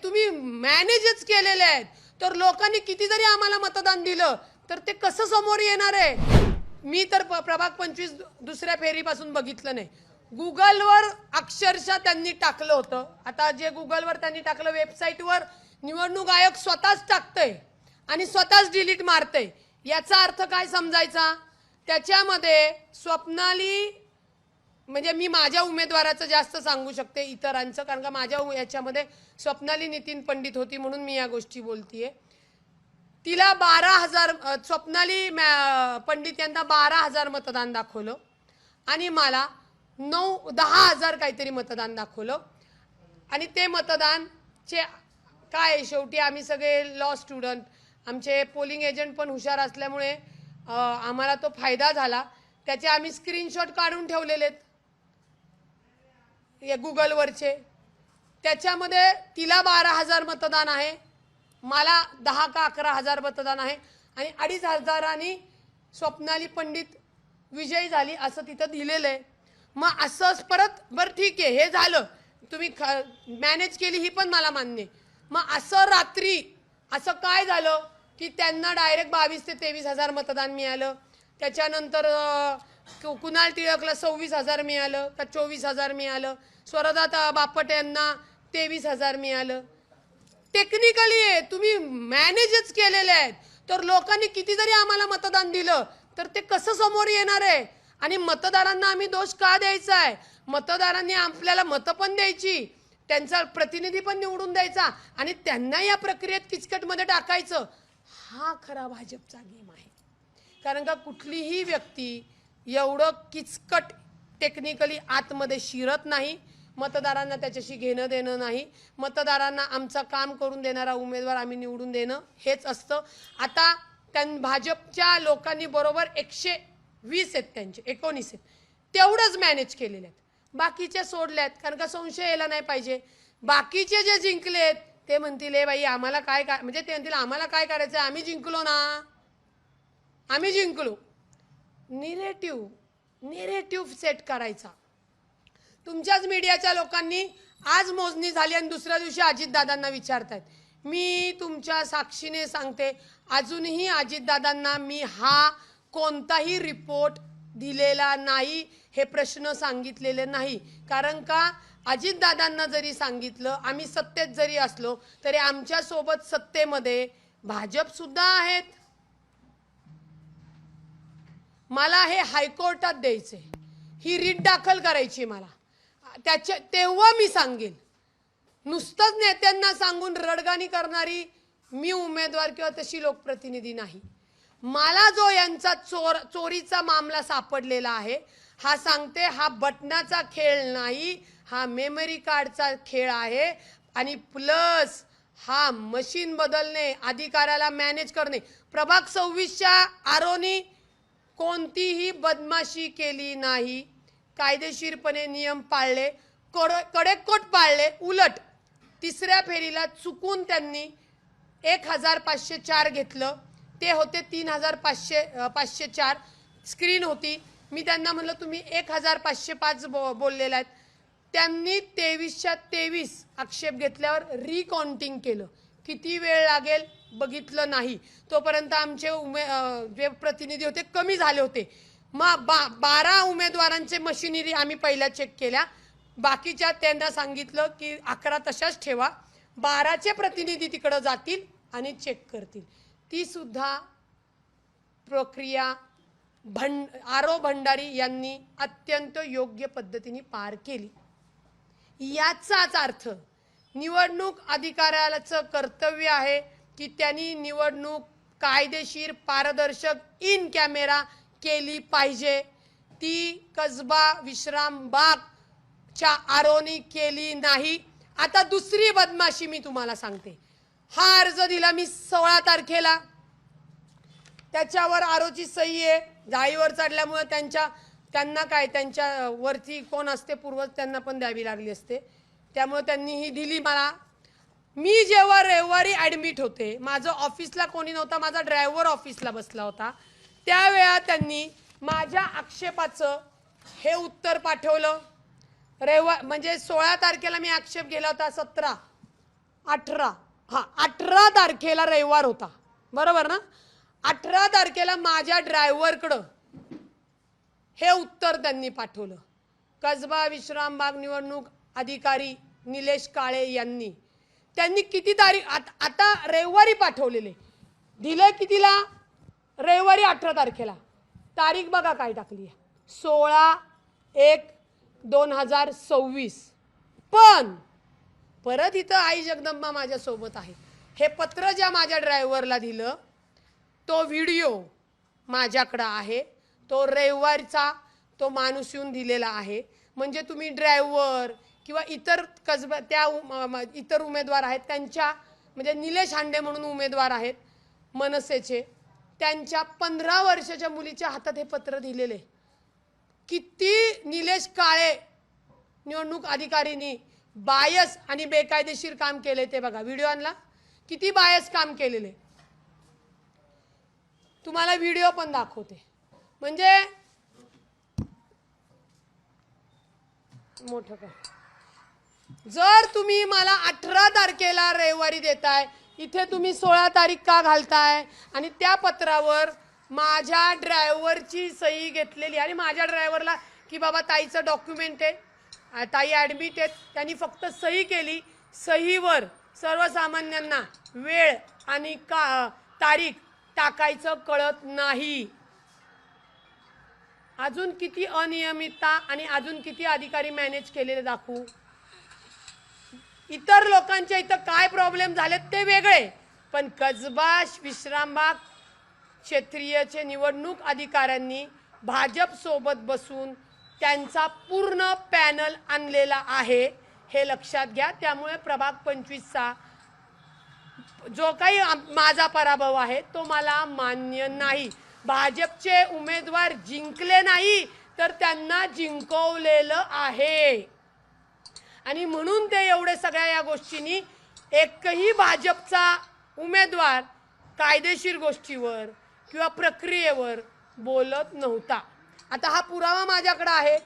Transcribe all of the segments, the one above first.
तुम्ही मॅनेजच केलेले आहेत, तर लोकांनी किती जरी आम्हाला मतदान दिलं तर ते कसं समोर येणार आहे? मी तर प्रभाग 25 दुसऱ्या फेरीपासून बघितलं नाही. गुगलवर अक्षरशः त्यांनी टाकलं होतं. आता जे गुगलवर त्यांनी टाकलं, वेबसाईटवर निवडणूक आयोग स्वतःच टाकतंय आणि स्वतःच डिलीट मारतंय. याचा अर्थ काय समजायचा? त्याच्यामध्ये स्वप्नाली, म्हणजे मी माझ्या उमेदवाराचं जास्त सांगू शकते इतरांचं, कारण का माझ्या याच्यामध्ये स्वप्नाली नितीन पंडित होती म्हणून मी या गोष्टी बोलतीये. तिला 12,000, स्वप्नाली पंडित यांना 12,000 मतदान दाखवलं आणि मला 10,000 काहीतरी मतदान दाखवलं. आणि ते मतदानचे काय, शेवटी आम्ही सगळे लॉ स्टुडंट, आमचे पोलिंग एजंट पण हुशार असल्यामुळे आम्हाला तो फायदा झाला. त्याचे आम्ही स्क्रीनशॉट काढून ठेवलेले आहेत या गुगलवरचे. त्याच्यामध्ये तिला 12,000 मतदान आहे, मला 10 का 11,000 मतदान आहे आणि 2,500 स्वप्नाली पंडित विजयी झाली असं तिथं दिलेलं आहे. मग असंच परत, बरं ठीक आहे, हे झालं, तुम्ही मॅनेज केली ही पण मला मान्य आहे. मग असं रात्री असं काय झालं की त्यांना डायरेक्ट 22,000 ते 23,000 मतदान मिळालं. त्याच्यानंतर कुणाल टिळकला 26,000 मिळालं का 24,000 मिळालं. स्वरदाता बापट यांना 23,000 मिळालं. टेक्निकली आहे, तुम्ही मॅनेजच केलेले आहेत, तर लोकांनी किती जरी आम्हाला मतदान दिलं तर ते कसं समोर येणार आहे? आणि मतदारांना आम्ही दोष का द्यायचा आहे? मतदारांनी आपल्याला मतं पण द्यायची, त्यांचा प्रतिनिधी पण निवडून द्यायचा आणि त्यांना या प्रक्रियेत किचकटमध्ये टाकायचं. हा खरा भाजपचा गेम आहे. कारण का कुठलीही व्यक्ती एवढं किचकट टेक्निकली आतमध्ये शिरत नाही. मतदारांना त्याच्याशी घेणं देणं नाही. मतदारांना आमचं काम करून देणारा उमेदवार आम्ही निवडून देणं हेच असतं. आता भाजपच्या लोकांनी बरोबर 120 आहेत, त्यांचे 19 आहेत, तेवढंच मॅनेज केलेले आहेत. बाकीचे सोडल्यात, कारण का संशय यायला नाही पाहिजे. बाकीचे जे जिंकलेत ते म्हणतील ए बाई आम्हाला काय म्हणजे ते म्हणतील आम्हाला काय करायचं, आम्ही जिंकलो ना, आम्ही जिंकलो. निरेटिव्ह सेट करायचा. तुमच्याच मीडियाच्या लोकांनी आज मोजणी झाली आणि दुसऱ्या दिवशी अजितदादांना विचारतायत. मी तुमच्या साक्षीने सांगते, अजूनही अजितदादांना मी हा कोणताही रिपोर्ट दिलेला नाही, हे प्रश्न सांगितलेले नाही. कारण का अजितदादांना जरी सांगितलं, आम्ही सत्तेत जरी असलो तरी आमच्या सोबत सत्तेमध्ये भाजप सुद्धा आहेत. मला हे हायकोर्टात द्यायचे, ही रीट दाखल करायची मला, तेव्हा मी सांगेल. नुसतंच नेत्यांना सांगून रडगाणी करणारी मी उमेदवार किंवा तशी लोकप्रतिनिधी नाही. मला जो यांचा चोरीचा मामला सापडलेला आहे, हा सांगते, हा बटनाचा खेळ नाही, हा मेमरी कार्डचा खेळ आहे. आणि प्लस हा मशीन बदलणे, अधिकाऱ्याला मॅनेज करणे. प्रभाग 26च्या आरोनी कोणतीही बदमाशी केली नाही, कायदेशीरपणे नियम पाळले, कडेकोट पाळले. उलट तिसऱ्या फेरीला चुकून त्यांनी 1,504 घेतलं, ते होते 3,504. स्क्रीन होती, मी त्यांना म्हणलं तुम्ही 1,505 बोललेला आहेत. त्यांनी 23च्या 23 आक्षेप घेतल्यावर रिकाउंटिंग केलं. किती वेळ लागेल बघितलं नाही, तोपर्यंत आमचे जे प्रतिनिधी होते कमी झाले होते. मग 12 उमेदवारांचे मशिनरी आम्ही पहिल्या चेक केल्या, बाकीच्या त्यांना सांगितलं की 11 तशाच ठेवा, 12चे प्रतिनिधी तिकडे जातील आणि चेक करतील. ती सुद्धा प्रक्रिया आरो भंडारी यांनी अत्यंत योग्य पद्धतीने पार केली. याचाच अर्थ निवडणूक अधिकाऱ्याचं कर्तव्य आहे की त्यांनी निवडणूक कायदेशीर, पारदर्शक, इन कॅमेरा केली पाहिजे. ती कसबा विश्रामबागच्या आरोनी केली नाही. आता दुसरी बदमाशी मी तुम्हाला सांगते. हा अर्ज दिला मी 16 तारखेला, त्याच्यावर आरोची सही आहे. जाळीवर चढल्यामुळे त्यांना काय, त्यांच्या वरती कोण असते पूर्वज, त्यांना पण द्यावी लागली असते, त्यामुळे त्यांनी ही दिली मला. मी जेव्हा रविवारी ॲडमिट होते, माझं ऑफिसला कोणी नव्हता, माझा ड्रायव्हर ऑफिसला बसला होता, त्यावेळा त्यांनी माझ्या आक्षेपाचं हे उत्तर पाठवलं. म्हणजे 16 तारखेला मी आक्षेप गेला होता, 17 18 तारखेला रविवार होता, बरोबर ना? 18 तारखेला माझ्या ड्रायव्हरकडं हे उत्तर त्यांनी पाठवलं. कसबा विश्रामबाग निवडणूक अधिकारी निलेश काळे यांनी त्यांनी किती तारीख आता रविवारी पाठवलेले, दिलं कितीला? रविवारी 18 तारखेला. तारीख बघा काय टाकली आहे, 16/1/2026. पण परत इथं आई जगदंबा माझ्यासोबत आहे. हे पत्र ज्या माझ्या ड्रायव्हरला दिलं तो व्हिडिओ माझ्याकडं आहे, तो रविवारचा तो माणूस येऊन दिलेला आहे. म्हणजे तुम्ही ड्रायव्हर किंवा इतर कसबा त्या इतर उमेदवार आहेत त्यांच्या, म्हणजे निलेश हांडे म्हणून उमेदवार आहेत मनसेचे, त्यांच्या 15 वर्षाच्या मुलीच्या हातात हे पत्र दिलेले. किती निलेश काळे निवडणूक अधिकारीनी बायस आणि बेकायदेशीर काम केले ते बघा. व्हिडिओ आणला, किती बायस काम केलेले. तुम्हाला व्हिडिओ पण दाखवते. म्हणजे मोठं का, जर तुम्ही मला 18 तारखेला रविवारी देताय, इथे तुम्ही 16 तारीख का घालताय? आणि त्या पत्रावर माझ्या ड्रायव्हरची सही घेतलेली, आणि माझ्या ड्रायव्हरला की बाबा ताईचं डॉक्युमेंट आहे, ताई ॲडमिट आहेत, त्यांनी फक्त सही केली. सहीवर सर्वसामान्यांना वेळ आणि तारीख टाकायचं कळत नाही. अजून किती अनियमितता आणि अजून किती अधिकारी मॅनेज केलेले दाखवू. इतर लोकांच्या इथं काय प्रॉब्लेम झाले ते वेगळे, पण कसबा विश्रामबाग क्षेत्रीयचे निवडणूक अधिकाऱ्यांनी भाजप सोबत बसून त्यांचा पूर्ण पॅनल आणलेला आहे, हे लक्षात घ्या. त्यामुळे प्रभाग 25चा जो काही माझा पराभव आहे तो मला मान्य नाही. भाजपचे उमेदवार जिंकले नाही तर त्यांना जिंकवलेलं आहे, आणि म्हणून ते एवढे सगळ्या या गोष्टींनी एकही भाजपचा उमेदवार कायदेशीर गोष्टीवर किंवा प्रक्रियेवर बोलत नव्हता. आता हा पुरावा माझ्याकडे आहे,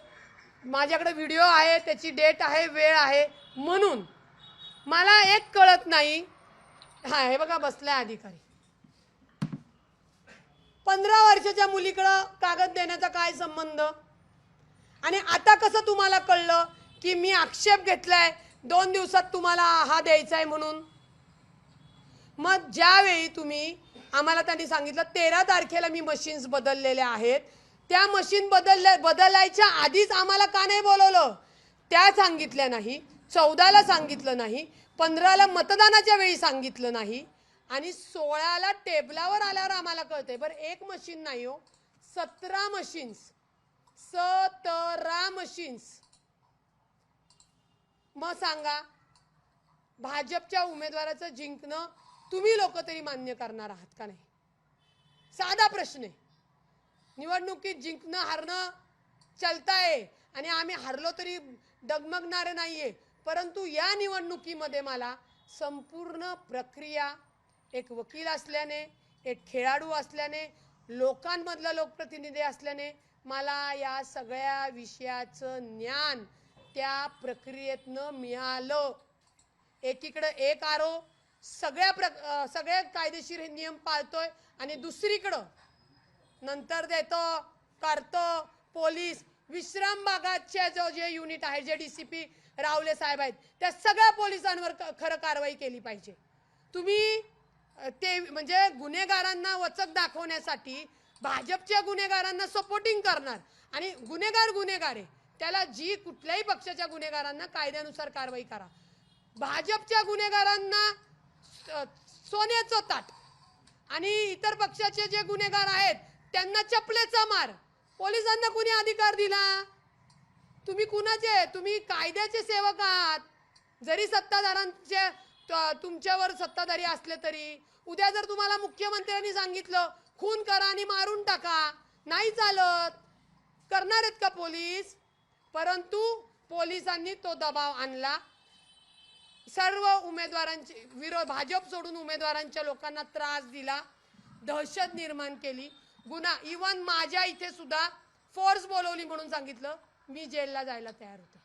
माझ्याकडे व्हिडिओ आहे, त्याची डेट आहे, वेळ आहे. म्हणून मला एक कळत नाही, हे बघा बसलाय अधिकारी, 15 वर्षाच्या मुलीकडं कागद देण्याचा काय संबंध? आणि आता कसं तुम्हाला कळलं की मी आक्षेप घेतलाय 2 दिवसात तुम्हाला हा द्यायचा आहे म्हणून? मग ज्यावेळी तुम्ही आम्हाला त्यांनी सांगितलं 13 तारखेला मी मशीन्स बदललेल्या आहेत, त्या मशीन बदलायच्या आधीच आम्हाला का नाही बोलवलं? त्या सांगितल्या नाही, 14ला सांगितलं नाही, 15ला मतदानाच्या वेळी सांगितलं नाही, आणि 16ला टेबलावर आल्यावर आम्हाला कळतंय. बरं एक मशीन नाही हो, 17 मशीन्स, 17 मशीन्स. मग सांगा, भाजपच्या उमेदवाराचं जिंकणं तुम्ही लोक तरी मान्य करणार आहात का नाही? साधा प्रश्न आहे. निवडणुकीत जिंकणं हारणं चलताय, आणि आम्ही हारलो तरी डगमगणारे नाहीये. परंतु या निवडणुकीमध्ये मला संपूर्ण प्रक्रिया, एक वकील असल्याने, एक खेळाडू असल्याने, लोकांमधला लोकप्रतिनिधी असल्याने मला या सगळ्या विषयाचं ज्ञान त्या प्रक्रियेतनं मिळालं. एकीकडे एक आरो सगळे कायदेशीर नियम पाळतोय, आणि दुसरीकडं नंतर देतो करतो पोलीस. विश्रामबागाचे जे युनिट आहे, जे DCP रावले साहेब आहेत, त्या सगळ्या पोलिसांवर खरं कारवाई केली पाहिजे. तुम्ही ते म्हणजे गुन्हेगारांना वचक दाखवण्यासाठी भाजपच्या गुन्हेगारांना सपोर्टिंग करणार, आणि गुन्हेगार आहे त्याला जी कुठल्याही पक्षाच्या गुन्हेगारांना कायद्यानुसार कारवाई करा. भाजपच्या गुन्हेगारांना सोन्याचं ताट, आणि इतर पक्षाचे जे गुन्हेगार आहेत त्यांना चपलेचा मार. पोलिसांना कुणी अधिकार दिला? तुम्ही कुणाचे? तुम्ही कायद्याचे सेवक आहात. जरी सत्ताधाऱ्यांचे तुमच्यावर सत्ताधारी असले तरी उद्या जर तुम्हाला मुख्यमंत्र्यांनी सांगितलं खून करा आणि मारून टाका, नाही चालत. करणार आहेत का पोलीस? परंतु पोलिसांनी तो दबाव आणला. सर्व उमेदवारांचे भाजप सोडून उमेदवारांच्या लोकांना त्रास दिला, दहशत निर्माण केली, गुन्हा. इवन माझ्या इथे सुद्धा फोर्स बोलवली म्हणून सांगितलं. मी जेलला जायला तयार होते.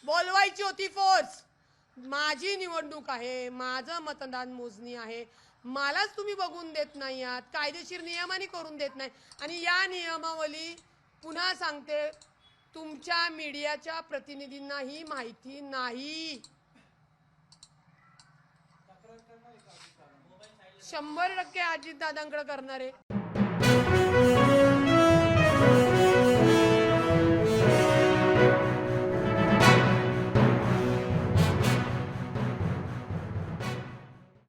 बोलवायची होती फोर्स, माझी निवडणूक आहे, माझं मतदान मोजणी आहे, मलाच तुम्ही बघून देत नाही आहात, कायदेशीर नियमाने करून देत नाही. आणि या नियमावली पुन्हा सांगते, तुमच्या मीडियाच्या प्रतिनिधींना ही माहिती नाही. 100% अजितदादांकडे करणार आहे.